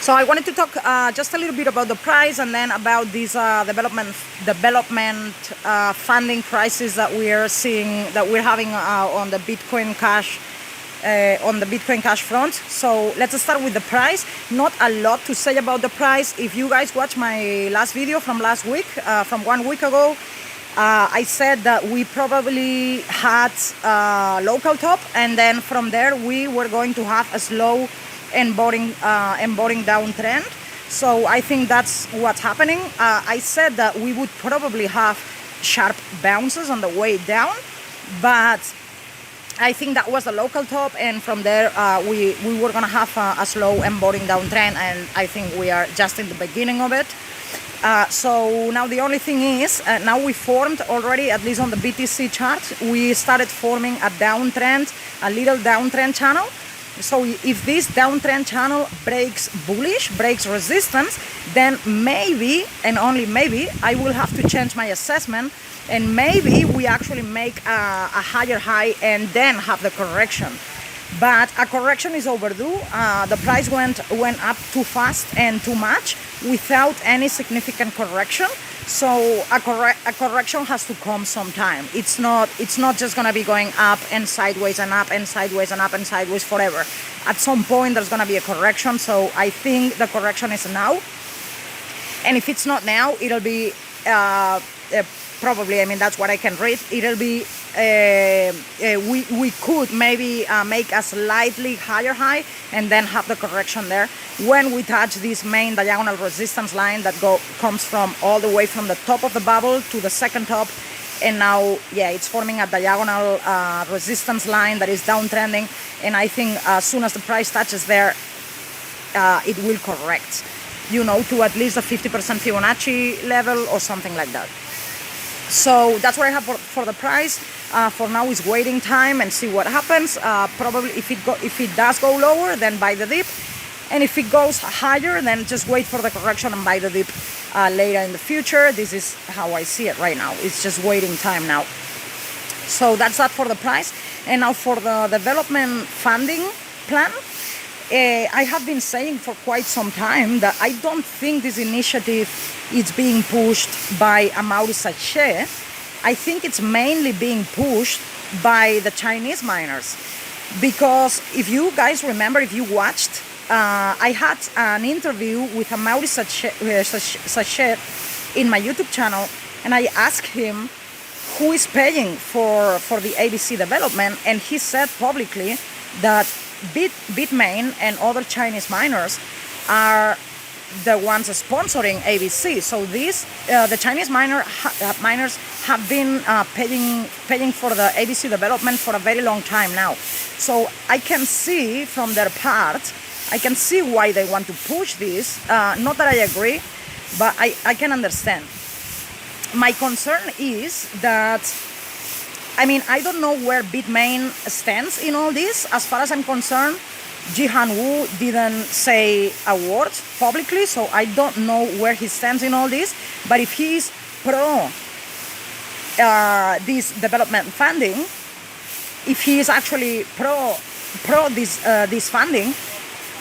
So I wanted to talk just a little bit about the price and then about these development funding crisis that we are seeing, that we're having on the Bitcoin Cash front. So let's start with the price. Not a lot to say about the price. If you guys watch my last video from last week, from 1 week ago, I said that we probably had a local top, and then from there we were going to have a slow and boring downtrend. So I think that's what's happening. I said that we would probably have sharp bounces on the way down, but I think that was the local top, and from there we were gonna have a slow and boring downtrend, and I think we are just in the beginning of it. So now the only thing is, now we formed already, at least on the BTC chart, we started forming a downtrend, a little downtrend channel. So if this downtrend channel breaks bullish, breaks resistance, then maybe, and only maybe, I will have to change my assessment, and maybe we actually make a higher high and then have the correction. But a correction is overdue. The price went up too fast and too much without any significant correction. So a correction has to come sometime. It's not just gonna be going up and sideways and up and sideways and up and sideways forever. At some point there's gonna be a correction. So I think the correction is now. And if it's not now, it'll be probably, I mean, that's what I can read. It'll be we could maybe make a slightly higher high and then have the correction there when we touch this main diagonal resistance line that comes from all the way from the top of the bubble to the second top, and now it's forming a diagonal resistance line that is downtrending, and I think as soon as the price touches there, it will correct, to at least a 50% Fibonacci level or something like that. So that's what I have for the price. For now is waiting time and see what happens. Probably if it does go lower, then buy the dip, and if it goes higher, then just wait for the correction and buy the dip later in the future. This is how I see it right now. It's just waiting time now. So that's that for the price. And now for the development funding plan. I have been saying for quite some time that I don't think this initiative is being pushed by Amaury Sachet. I think it's mainly being pushed by the Chinese miners. Because if you guys remember, if you watched, I had an interview with Amaury Sachet in my YouTube channel, and I asked him who is paying for the ABC development, and he said publicly that Bitmain and other Chinese miners are the ones sponsoring ABC. So the Chinese miners have been paying for the ABC development for a very long time now. So I can see from their part, I can see why they want to push this. Not that I agree, but I can understand. My concern is that, I mean, I don't know where Bitmain stands in all this. As far as I'm concerned, Jihan Wu didn't say a word publicly, so I don't know where he stands in all this. But if he's pro this development funding, if he is actually pro this funding,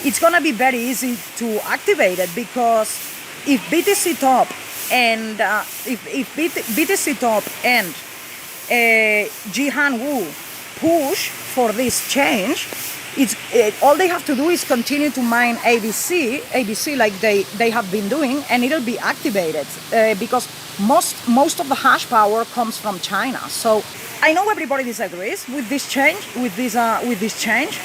it's gonna be very easy to activate it, because if BTC top and BTC top and Jihan Wu push for this change, all they have to do is continue to mine ABC like they have been doing, and it'll be activated because most of the hash power comes from China. So I know everybody disagrees with this change, with this change.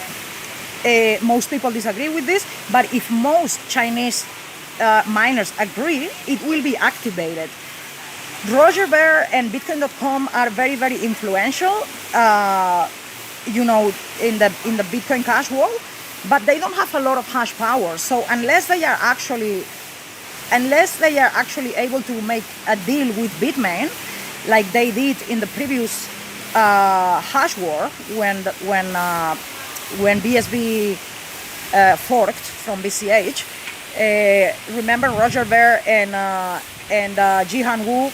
Most people disagree with this, but if most Chinese miners agree, it will be activated. Roger Ver and Bitcoin.com are very, very influential, in the Bitcoin Cash world, but they don't have a lot of hash power. So unless they are actually able to make a deal with Bitmain, like they did in the previous hash war when BSB forked from BCH. Remember, Roger Ver and Jihan Wu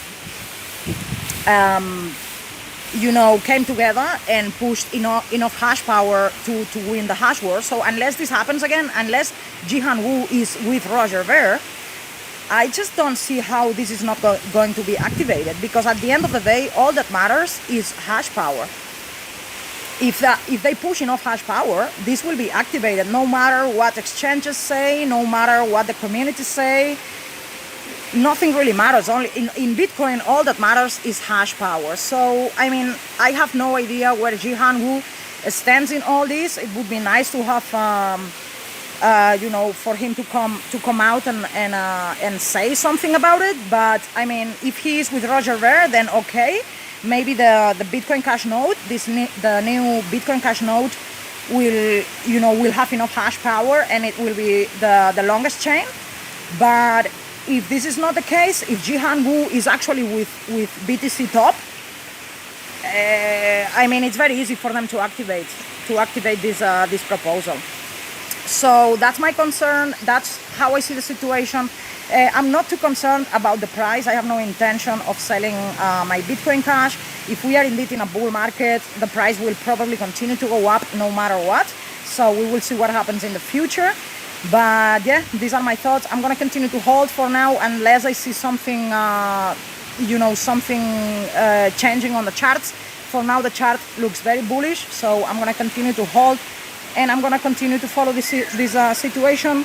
came together and pushed enough hash power to win the hash war. So unless this happens again, unless Jihan Wu is with Roger Ver, I just don't see how this is not going to be activated, because at the end of the day, all that matters is hash power. If they push enough hash power, this will be activated, no matter what exchanges say, no matter what the community say. Nothing really matters. Only in Bitcoin, all that matters is hash power. So, I mean, I have no idea where Jihan Wu stands in all this. It would be nice to have, for him to come out and say something about it. But I mean, if he is with Roger Ver, then okay. Maybe the Bitcoin Cash node, the new Bitcoin Cash node, will have enough hash power, and it will be the longest chain. But if this is not the case, if Jihan Wu is actually with BTC top, I mean, it's very easy for them to activate this proposal. So that's my concern. That's how I see the situation. I'm not too concerned about the price. I have no intention of selling my Bitcoin Cash. If we are indeed in a bull market, the price will probably continue to go up no matter what. So we will see what happens in the future. But yeah, these are my thoughts. I'm going to continue to hold for now unless I see something, changing on the charts. For now, the chart looks very bullish. So I'm going to continue to hold, and I'm going to continue to follow this situation.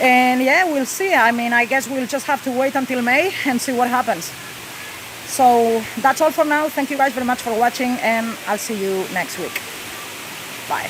And yeah, we'll see. I mean, I guess we'll just have to wait until May and see what happens. So that's all for now. Thank you guys very much for watching, and I'll see you next week. Bye.